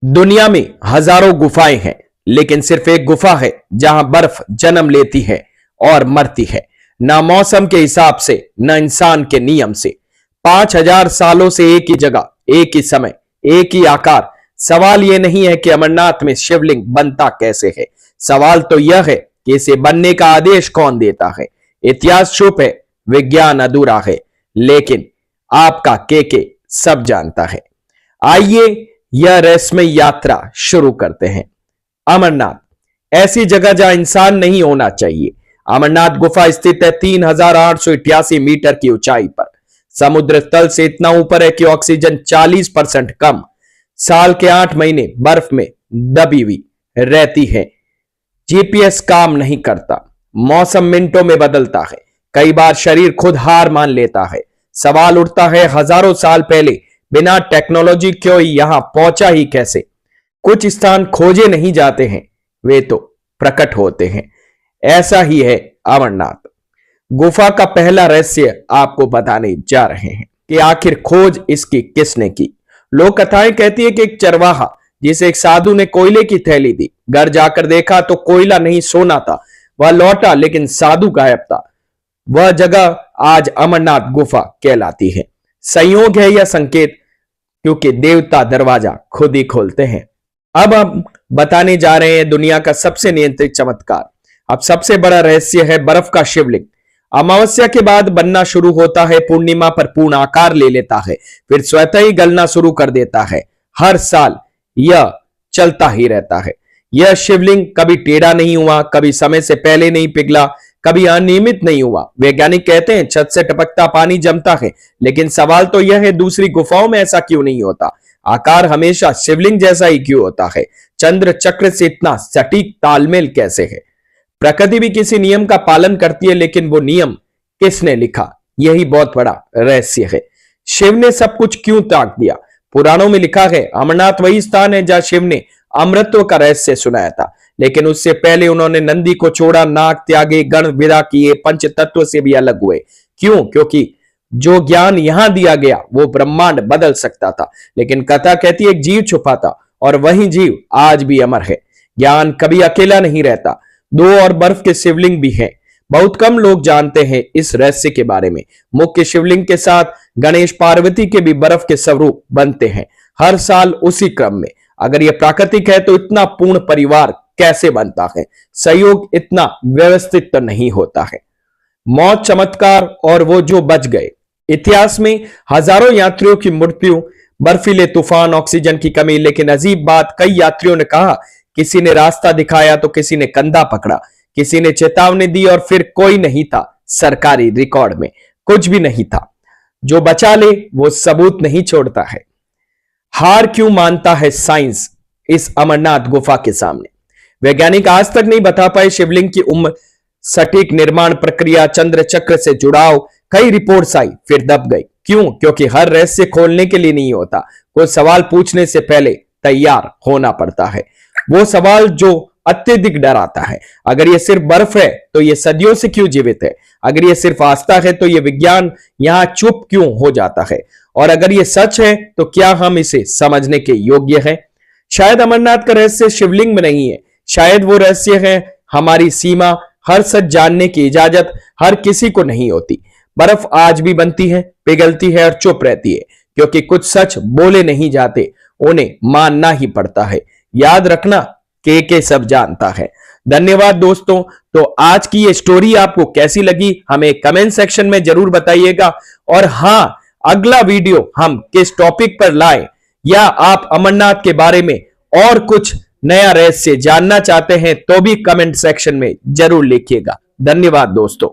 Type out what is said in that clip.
दुनिया में हजारों गुफाएं हैं, लेकिन सिर्फ एक गुफा है जहां बर्फ जन्म लेती है और मरती है। ना मौसम के हिसाब से, न इंसान के नियम से। 5000 सालों से एक ही जगह, एक ही समय, एक ही आकार। सवाल यह नहीं है कि अमरनाथ में शिवलिंग बनता कैसे है, सवाल तो यह है कि इसे बनने का आदेश कौन देता है। इतिहास चुप है, विज्ञान अधूरा है, लेकिन आपका के सब जानता है। आइए यह रहस्यमय यात्रा शुरू करते हैं। अमरनाथ, ऐसी जगह जहां इंसान नहीं होना चाहिए। अमरनाथ गुफा स्थित है 3888 मीटर की ऊंचाई पर। समुद्र तल से इतना ऊपर है कि ऑक्सीजन 40% कम। साल के 8 महीने बर्फ में दबी हुई रहती है। जीपीएस काम नहीं करता। मौसम मिनटों में बदलता है। कई बार शरीर खुद हार मान लेता है। सवाल उठता है, हजारों साल पहले बिना टेक्नोलॉजी क्यों यहां पहुंचा ही कैसे? कुछ स्थान खोजे नहीं जाते हैं, वे तो प्रकट होते हैं। ऐसा ही है अमरनाथ गुफा का पहला रहस्य आपको बताने जा रहे हैं कि आखिर खोज इसकी किसने की। लोक कथाएं कहती है कि एक चरवाहा जिसे एक साधु ने कोयले की थैली दी, घर जाकर देखा तो कोयला नहीं सोना था। वह लौटा लेकिन साधु गायब था। वह जगह आज अमरनाथ गुफा कहलाती है। संयोग है या संकेत? क्योंकि देवता दरवाजा खुद ही खोलते हैं। अब हम बताने जा रहे हैं दुनिया का सबसे नियंत्रित चमत्कार। अब सबसे बड़ा रहस्य है बर्फ का शिवलिंग। अमावस्या के बाद बनना शुरू होता है, पूर्णिमा पर पूर्ण आकार ले लेता है, फिर स्वतः ही गलना शुरू कर देता है। हर साल यह चलता ही रहता है। यह शिवलिंग कभी टेढ़ा नहीं हुआ, कभी समय से पहले नहीं पिघला, कभी अनियमित नहीं हुआ। वैज्ञानिक कहते हैं छत से टपकता पानी जमता है, लेकिन सवाल तो यह है दूसरी गुफाओं में ऐसा क्यों नहीं होता? आकार हमेशा शिवलिंग जैसा ही क्यों होता है? चंद्र चक्र से इतना सटीक तालमेल कैसे है? प्रकृति भी किसी नियम का पालन करती है, लेकिन वो नियम किसने लिखा, यही बहुत बड़ा रहस्य है। शिव ने सब कुछ क्यों त्याग दिया? पुराणों में लिखा है अमरनाथ वही स्थान है जहां शिव ने अमृतत्व का रहस्य सुनाया था, लेकिन उससे पहले उन्होंने नंदी को छोड़ा, नाग त्यागे, गण विदा किए, पंच तत्व से भी अलग हुए। क्यों? क्योंकि जो ज्ञान यहां दिया गया वो ब्रह्मांड बदल सकता था, लेकिन कथा कहती है एक जीव छुपा था और वही जीव आज भी अमर है। ज्ञान कभी अकेला नहीं रहता। 2 और बर्फ के शिवलिंग भी हैं। बहुत कम लोग जानते हैं इस रहस्य के बारे में। मुख्य शिवलिंग के साथ गणेश पार्वती के भी बर्फ के स्वरूप बनते हैं, हर साल उसी क्रम में। अगर यह प्राकृतिक है तो इतना पूर्ण परिवार कैसे बनता है? सहयोग इतना व्यवस्थित तो नहीं होता है। मौत, चमत्कार और वो जो बच गए। इतिहास में हजारों यात्रियों की मृत्यु, बर्फीले तूफान, ऑक्सीजन की कमी, लेकिन अजीब बात, कई यात्रियों ने कहा, किसी ने रास्ता दिखाया तो किसी ने कंधा पकड़ा, किसी ने चेतावनी दी और फिर कोई नहीं था। सरकारी रिकॉर्ड में कुछ भी नहीं था। जो बचा ले वो सबूत नहीं छोड़ता है। हार क्यों मानता है साइंस इस अमरनाथ गुफा के सामने? वैज्ञानिक आज तक नहीं बता पाए शिवलिंग की उम्र, सटीक निर्माण प्रक्रिया, चंद्र चक्र से जुड़ाव। कई रिपोर्ट्स आई फिर दब गई। क्यों? क्योंकि हर रहस्य खोलने के लिए नहीं होता, कोई सवाल पूछने से पहले तैयार होना पड़ता है। वो सवाल जो अत्यधिक डराता है। अगर यह सिर्फ बर्फ है तो यह सदियों से क्यों जीवित है? अगर यह सिर्फ आस्था है तो यह विज्ञान यहां चुप क्यों हो जाता है? और अगर यह सच है तो क्या हम इसे समझने के योग्य हैं? शायद अमरनाथ का रहस्य शिवलिंग में नहीं है, शायद वो रहस्य है हमारी सीमा। हर सच जानने की इजाजत हर किसी को नहीं होती। बर्फ आज भी बनती है, पिघलती है और चुप रहती है, क्योंकि कुछ सच बोले नहीं जाते, उन्हें मानना ही पड़ता है। याद रखना, के सब जानता है। धन्यवाद दोस्तों। तो आज की ये स्टोरी आपको कैसी लगी हमें कमेंट सेक्शन में जरूर बताइएगा। और हां, अगला वीडियो हम किस टॉपिक पर लाएं, या आप अमरनाथ के बारे में और कुछ नया रहस्य जानना चाहते हैं तो भी कमेंट सेक्शन में जरूर लिखिएगा। धन्यवाद दोस्तों।